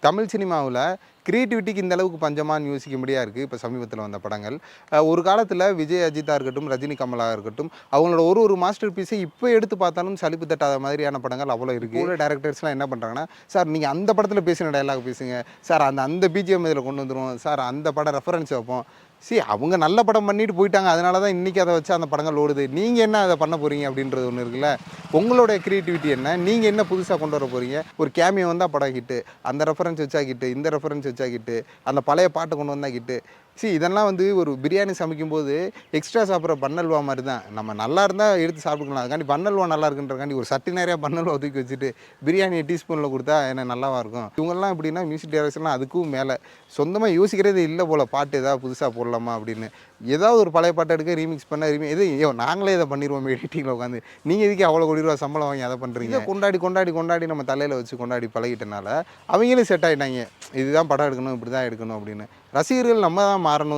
தமிழ் சினிமாவில் கிரியேட்டிவிட்டிக்கு இந்த அளவுக்கு பஞ்சமான்னு யோசிக்கும்படியாக இருக்குது இப்போ சமீபத்தில் வந்த படங்கள். ஒரு காலத்தில் விஜய் அஜித்தாக இருக்கட்டும், ரஜினி கமலாக இருக்கட்டும், அவங்களோட ஒரு மாஸ்டர் பீஸை இப்போ எடுத்து பார்த்தாலும் சலிப்பு தட்டாத மாதிரியான படங்கள் அவ்வளோ இருக்குது. இப்போ டேரக்டர்ஸ்லாம் என்ன பண்ணுறாங்கன்னா, சார் நீங்கள் அந்த படத்தில் பேசின டயலாக் பேசுங்க சார், அந்த பிஜிஎம் இதில் கொண்டு வந்துடுவோம் சார், அந்த படம் ரெஃபரன்ஸ் வைப்போம். அவங்க நல்ல படம் பண்ணிட்டு போயிட்டாங்க, அதனால தான் இன்றைக்கி அதை வச்சு அந்த படங்கள் ஓடுது. நீங்கள் என்ன அதை பண்ண போகிறீங்க அப்படின்றது ஒன்று இருக்குல்ல. உங்களோட க்ரியேட்டிவிட்டி என்ன, நீங்கள் என்ன புதுசாக கொண்டு வர போகிறீங்க? ஒரு கேமியோ வந்தால் படம் ஹிட்டு, அந்த ரெஃபரன்ஸ் வச்சா ஹிட்டு, இந்த ரெஃபரன்ஸ் வச்சா ஹிட்டு, அந்த பழைய பாட்டை கொண்டு வந்தால் ஹிட்டு. இதெல்லாம் ஒரு பிரியாணி சமைக்கும்போது எக்ஸ்ட்ரா சாப்பிட்ற பன்னல்வா மாதிரி தான். நம்ம நல்லா இருந்தால் எடுத்து சாப்பிட்டுக்கலாம், அதுக்காண்டி பன்னல்வா நல்லா இருக்குன்றக்காண்டி ஒரு சட்டி நிறையா பன்னல்வா தூக்கி வச்சுட்டு பிரியாணியை டீஸ்பூனில் கொடுத்தா என்ன நல்லாவா இருக்கும்? இவங்கெல்லாம் எப்படின்னா மியூசிக் டைரக்டர்ஸ்லாம் அதுக்கும் மேலே சொந்தமாக யோசிக்கிறதே இல்லை போல், பாட்டு ஏதாவது புதுசாக போடலாமா அப்படின்னு. ஏதாவது ஒரு பழைய பாட்டை எடுக்க ரீமிக்ஸ் பண்ண நாங்களே இதை பண்ணிடுவோம் எடிட்டிங்கில் உட்காந்து. நீங்கள் இதுக்கு அவ்வளோ கோடி ரூபா சம்பளம் வாங்கி அதை பண்ணுறீங்க. கொண்டாடி நம்ம தலையில் வச்சு கொண்டாடி பழகிட்டனால அவங்களும் செட் ஆகிட்டாங்க. இதுதான் படம் எடுக்கணும், இப்படி தான் எடுக்கணும் அப்படின்னு. ரசிகர்கள் நம்ம தான் மாறணும்.